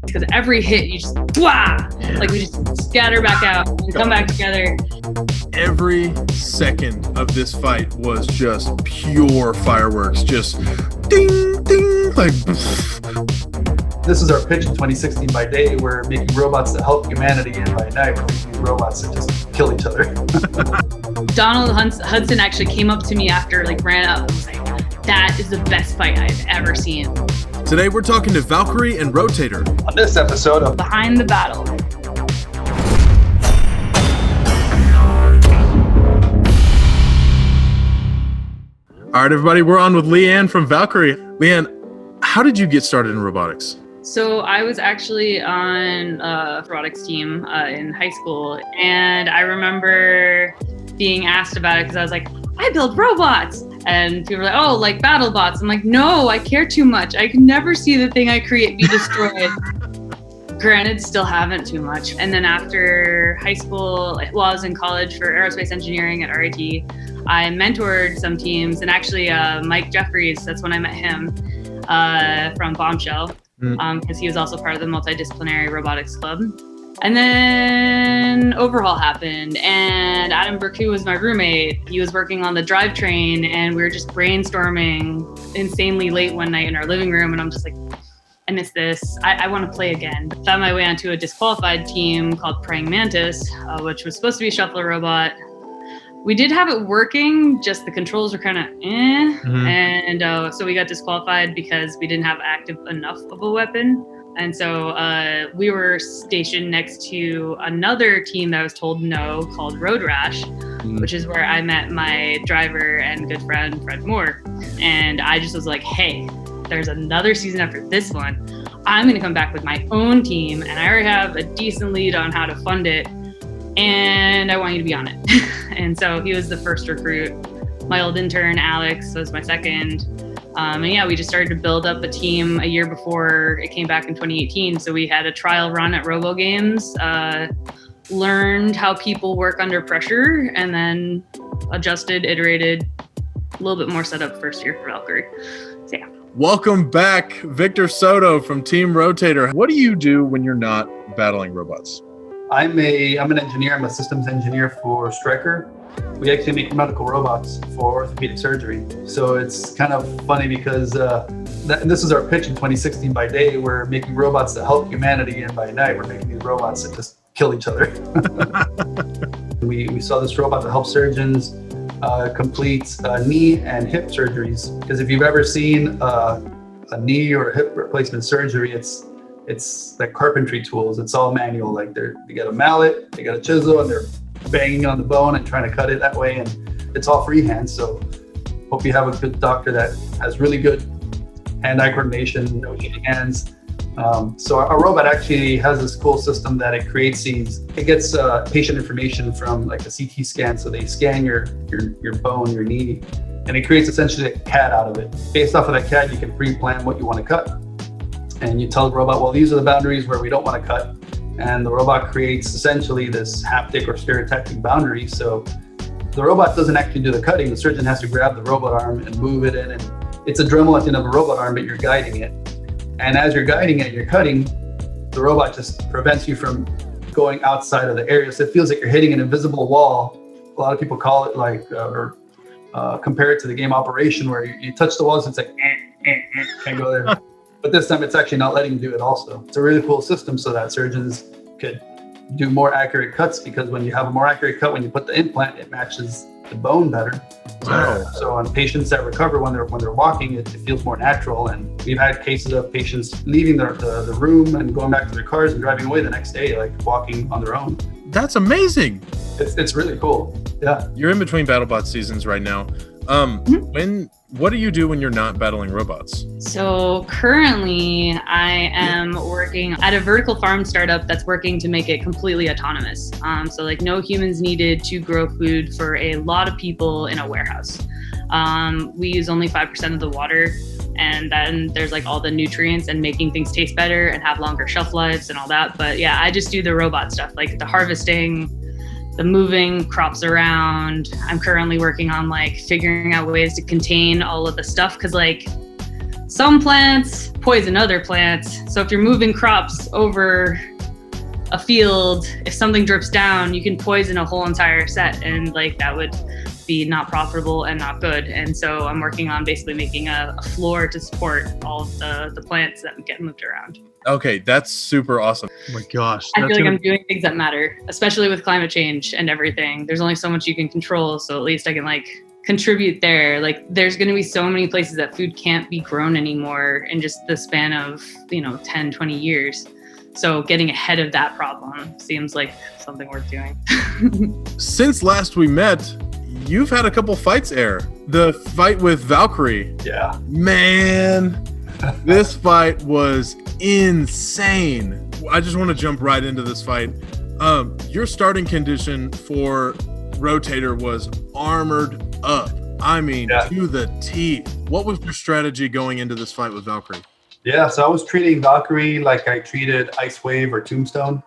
because every hit you just like we just scatter back out and come back together. Every second of this fight was just pure fireworks, just ding ding, like. This is our pitch in 2016. By day, we're making robots that help humanity, and by night, we're making robots that just kill each other. Donald Hudson actually came up to me after ran up and was like, "That is the best fight I've ever seen." Today we're talking to Valkyrie and Rotator On this episode of Behind the Battle. All right, everybody, we're on with Leanne from Valkyrie. Leanne, how did you get started in robotics? So I was actually on a robotics team in high school, and I remember being asked about it because I was like, I build robots. And people were like, oh, like battle bots. I'm like, no, I care too much. I can never see the thing I create be destroyed. Granted, still haven't too much. And then after high school, while I was in college for aerospace engineering at RIT, I mentored some teams, and actually Mike Jeffries, that's when I met him from Bombshell, because he was also part of the multidisciplinary robotics club. And then Overhaul happened, and Adam Burku was my roommate. He was working on the drivetrain, and we were just brainstorming insanely late one night in our living room, and I'm just like, I miss this. I want to play again. Found my way onto a disqualified team called Praying Mantis, which was supposed to be a shuffler robot. We did have it working, just the controls were kind of and so we got disqualified because we didn't have active enough of a weapon. And so we were stationed next to another team that I was told no, called Road Rash, which is where I met my driver and good friend, Fred Moore. And I just was like, hey, there's another season after this one. I'm gonna come back with my own team, and I already have a decent lead on how to fund it, and I want you to be on it. And so he was the first recruit. My old intern, Alex, was my second. And yeah, we just started to build up a team a year before it came back in 2018. So we had a trial run at Robo Games, learned how people work under pressure, and then adjusted, iterated, a little bit more set up first year for Valkyrie. So yeah. Welcome back, Victor Soto from Team Rotator. What do you do when you're not battling robots? I'm an engineer. I'm a systems engineer for Stryker. We actually make medical robots for orthopedic surgery. So it's kind of funny because this is our pitch in 2016. By day, we're making robots that help humanity, and by night, we're making these robots that just kill each other. We saw this robot that helps surgeons complete knee and hip surgeries. Because if you've ever seen a knee or hip replacement surgery, it's like carpentry tools. It's all manual. Like they got a mallet, they got a chisel, and they're banging on the bone and trying to cut it that way. And it's all freehand. So hope you have a good doctor that has really good hand-eye coordination, no cheating hands. So our robot actually has this cool system that it creates it gets patient information from like a CT scan. So they scan your bone, your knee, and it creates essentially a CAD out of it. Based off of that CAD, you can pre-plan what you want to cut. And you tell the robot, well, these are the boundaries where we don't want to cut. And the robot creates essentially this haptic or stereotactic boundary. So the robot doesn't actually do the cutting. The surgeon has to grab the robot arm and move it in. And it's a Dremel at the end of a robot arm, but you're guiding it. And as you're guiding it, you're cutting, the robot just prevents you from going outside of the area. So it feels like you're hitting an invisible wall. A lot of people call it like, compare it to the game Operation, where you touch the walls, it's like, can't go there. But this time it's actually not letting you do it also. It's a really cool system so that surgeons could do more accurate cuts, because when you have a more accurate cut, when you put the implant, it matches the bone better. So on patients that recover when they're walking, it feels more natural. And we've had cases of patients leaving the room and going back to their cars and driving away the next day, like walking on their own. That's amazing. It's really cool. Yeah. You're in between BattleBot seasons right now. What do you do when you're not battling robots? So currently I am working at a vertical farm startup that's working to make it completely autonomous. So like no humans needed to grow food for a lot of people in a warehouse. We use only 5% of the water, and then there's like all the nutrients and making things taste better and have longer shelf lives and all that. But yeah, I just do the robot stuff, like the harvesting, the moving crops around. I'm currently working on like figuring out ways to contain all of the stuff, because like some plants poison other plants. So if you're moving crops over a field, if something drips down, you can poison a whole entire set, and like that would be not profitable and not good. And so I'm working on basically making a floor to support all of the plants that get moved around. Okay, that's super awesome. Oh my gosh. I feel like I'm doing things that matter, especially with climate change and everything. There's only so much you can control, so at least I can like contribute there. Like there's going to be so many places that food can't be grown anymore in just the span of 10, 20 years. So getting ahead of that problem seems like something worth doing. Since last we met, you've had a couple fights air. The fight with Valkyrie. Yeah. Man, this fight was insane. I just want to jump right into this fight. Your starting condition for Rotator was armored up. I mean, to the teeth. What was your strategy going into this fight with Valkyrie? Yeah, so I was treating Valkyrie like I treated Ice Wave or Tombstone.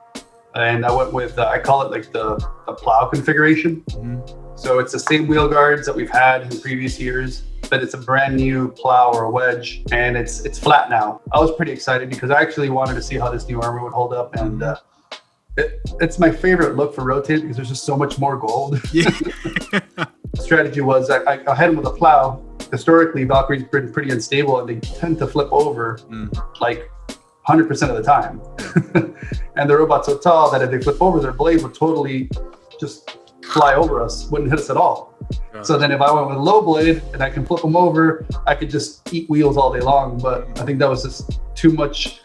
And I went with, I call it like the plow configuration. Mm-hmm. So it's the same wheel guards that we've had in previous years, but it's a brand new plow or wedge, and it's flat now. I was pretty excited because I actually wanted to see how this new armor would hold up, and it's my favorite look for Rotator because there's just so much more gold. Yeah. Strategy was I had him with a plow. Historically, Valkyrie's been pretty unstable, and they tend to flip over like 100% of the time. And the robot's so tall that if they flip over, their blade would totally just fly over us, wouldn't hit us at all. So then if I went with a low blade and I can flip them over, I could just eat wheels all day long. But I think that was just too much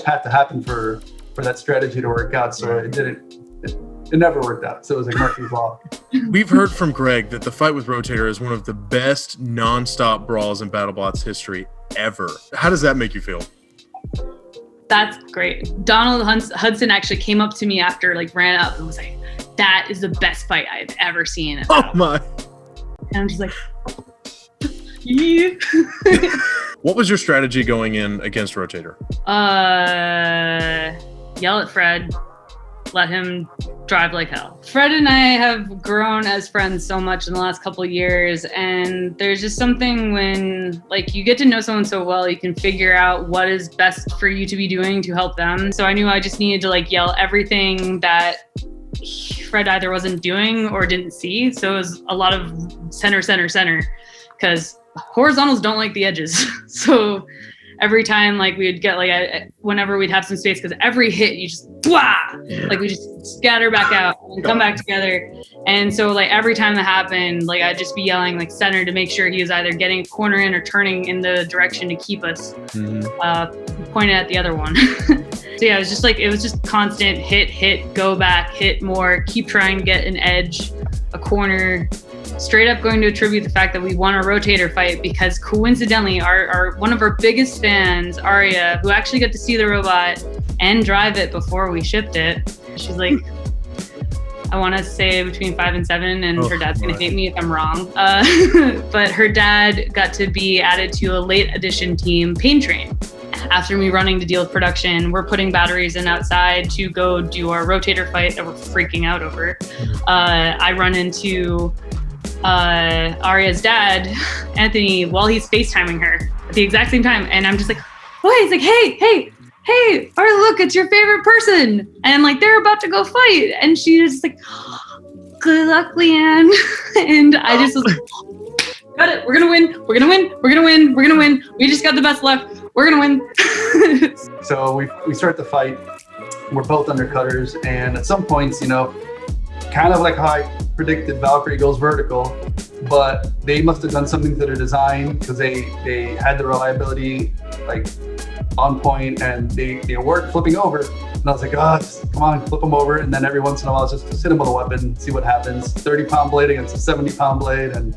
had to happen for that strategy to work out. So it never worked out. So it was like Murphy's Law. We've heard from Greg that the fight with Rotator is one of the best nonstop brawls in BattleBots history ever. How does that make you feel? That's great. Donald Hudson actually came up to me after ran up and was like, "That is the best fight I've ever seen." Oh my. And I'm just like, yeah. What was your strategy going in against Rotator? Yell at Fred. Let him drive like hell. Fred and I have grown as friends so much in the last couple of years, and there's just something when you get to know someone so well, you can figure out what is best for you to be doing to help them. So I knew I just needed to yell everything that Fred either wasn't doing or didn't see. So it was a lot of center, because horizontals don't like the edges. So every time we would get whenever we'd have some space, because every hit you just we just scatter back out and come back together. And so every time that happened, I'd just be yelling center to make sure he was either getting a corner in or turning in the direction to keep us pointed at the other one. So yeah, it was just constant hit, go back, hit more, keep trying to get an edge, a corner. Straight up going to attribute the fact that we won a Rotator fight because coincidentally our one of our biggest fans, Aria, who actually got to see the robot and drive it before we shipped it, she's like, I want to say between 5 and 7, and her dad's going to hate me if I'm wrong. But her dad got to be added to a late edition team, Pain Train. After me running to deal with production, we're putting batteries in outside to go do our Rotator fight that we're freaking out over. I run into Aria's dad, Anthony, while he's FaceTiming her at the exact same time. And I'm just like, oh, he's like, hey, Aria, look, it's your favorite person. And they're about to go fight. And she's just like, good luck, Leanne. And I just was like, got it. We're going to win. We just got the best luck. We're going to win. So we start the fight. We're both undercutters. And at some points, kind of like how I predicted, Valkyrie goes vertical, but they must have done something to their design because they had the reliability on point, and they weren't flipping over. And I was like, just, come on, flip them over. And then every once in a while, just hit them with a weapon, see what happens. 30-pound blade against a 70-pound blade, and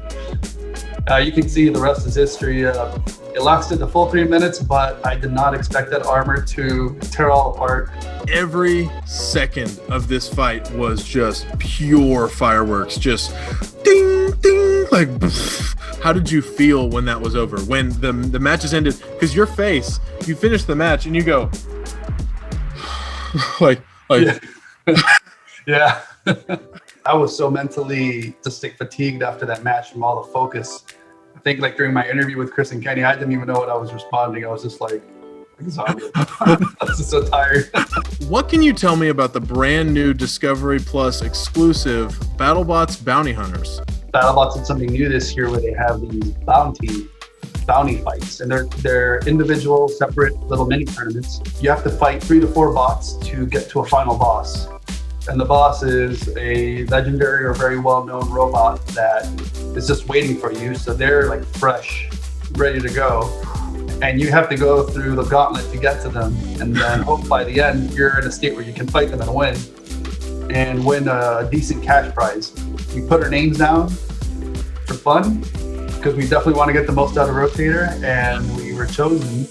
you can see the rest is history. It lasted the full 3 minutes, but I did not expect that armor to tear all apart. Every second of this fight was just pure fireworks, just ding, ding, how did you feel when that was over? When the matches ended? Because your face, you finished the match and you go, Yeah. I was so mentally just fatigued after that match from all the focus. I think during my interview with Chris and Kenny, I didn't even know what I was responding. I was just exhausted. I'm just so tired. What can you tell me about the brand new Discovery Plus exclusive BattleBots Bounty Hunters? BattleBots did something new this year where they have these bounty fights, and they're individual, separate little mini tournaments. You have to fight 3 to 4 bots to get to a final boss. And the boss is a legendary or very well-known robot that is just waiting for you. So they're like fresh, ready to go. And you have to go through the gauntlet to get to them. And then hope by the end, you're in a state where you can fight them and win a decent cash prize. We put our names down for fun because we definitely want to get the most out of Rotator, and we were chosen,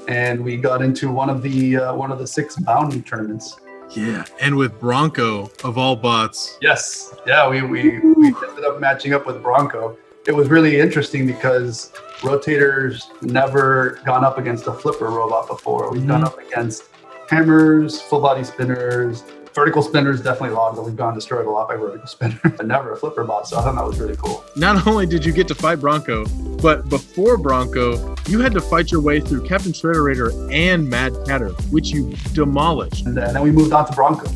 and we got into one of the 6 bounty tournaments. Yeah, and with Bronco of all bots. Yes, yeah, we ended up matching up with Bronco. It was really interesting because Rotator's never gone up against a flipper robot before. We've gone up against hammers, full body spinners, vertical spinners, definitely a lot of them. We've gone destroyed a lot by vertical spinners, but never a flipper bot. So I thought that was really cool. Not only did you get to fight Bronco, but before Bronco, you had to fight your way through Captain Shredderator and Mad Catter, which you demolished. And then we moved on to Bronco.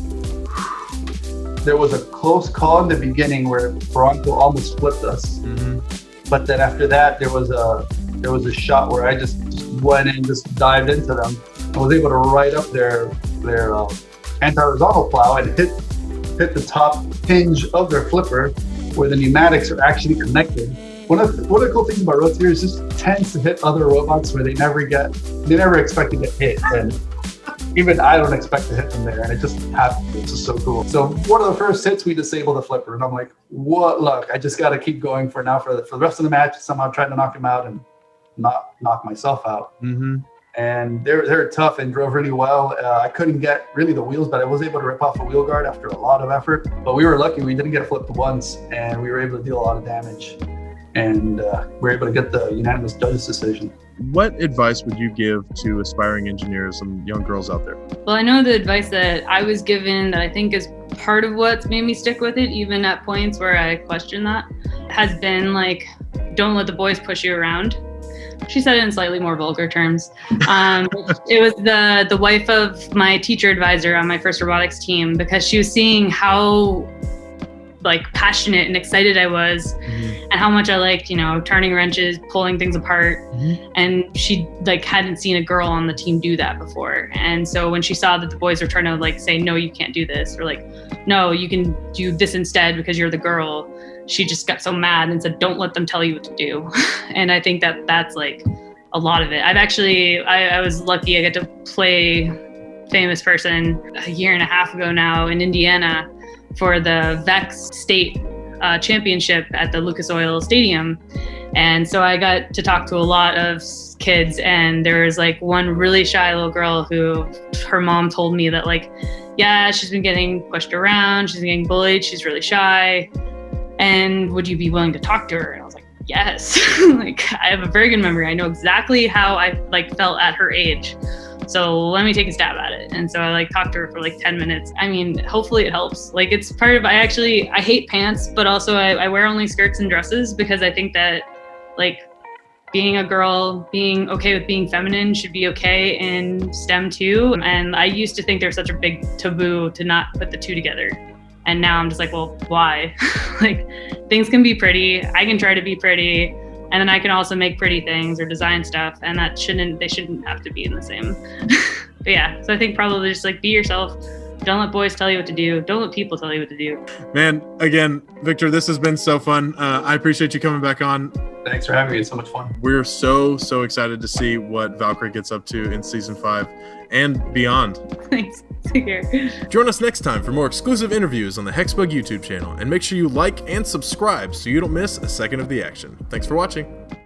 There was a close call in the beginning where Bronco almost flipped us. But then after that, there was a shot where I just went in, just dived into them, and was able to ride up their anti-horizontal plow and hit the top hinge of their flipper where the pneumatics are actually connected. One of the cool things about Rotator is this tends to hit other robots where they never expect to get hit, and even I don't expect to hit them there, and it just happens. It's just so cool. So one of the first hits, we disable the flipper, and I'm like, what luck. I just got to keep going for the rest of the match, somehow trying to knock him out and not knock myself out. And they're tough and drove really well. I couldn't get really the wheels, but I was able to rip off a wheel guard after a lot of effort. But we were lucky. We didn't get flipped once, and we were able to deal a lot of damage. And we were able to get the unanimous judges decision. What advice would you give to aspiring engineers and young girls out there? Well, I know the advice that I was given that I think is part of what's made me stick with it, even at points where I question that, has been like, don't let the boys push you around. She said it in slightly more vulgar terms. It was the wife of my teacher advisor on my first robotics team, because she was seeing how like passionate and excited I was, and how much I liked, turning wrenches, pulling things apart. And she like hadn't seen a girl on the team do that before. And so when she saw that the boys were trying to like say, no, you can't do this, or like, no, you can do this instead because you're the girl, she just got so mad and said, don't let them tell you what to do. And I think that that's like a lot of it. I was lucky. I got to play Famous Person a year and a half ago now in Indiana for the VEX state championship at the Lucas Oil Stadium. And so I got to talk to a lot of kids, and there was like one really shy little girl who her mom told me that like, yeah, she's been getting pushed around, she's been getting bullied, she's really shy. And would you be willing to talk to her? And I was like, yes. Like, I have a very good memory. I know exactly how I like felt at her age. So let me take a stab at it. And so I like talked to her for like 10 minutes. I mean, hopefully it helps. Like, it's part of, I hate pants, but also I wear only skirts and dresses because I think that like being a girl, being okay with being feminine should be okay in STEM too. And I used to think there's such a big taboo to not put the two together. And now I'm just like, well, why? Like, things can be pretty. I can try to be pretty. And then I can also make pretty things or design stuff. And they shouldn't have to be in the same. But yeah, so I think probably just like be yourself. Don't let boys tell you what to do. Don't let people tell you what to do. Man, again, Victor, this has been so fun. I appreciate you coming back on. Thanks for having me. It's so much fun. We're so excited to see what Valkyrie gets up to in season 5 and beyond. Thanks. Take care. Join us next time for more exclusive interviews on the HEXBUG YouTube channel, and make sure you like and subscribe so you don't miss a second of the action. Thanks for watching.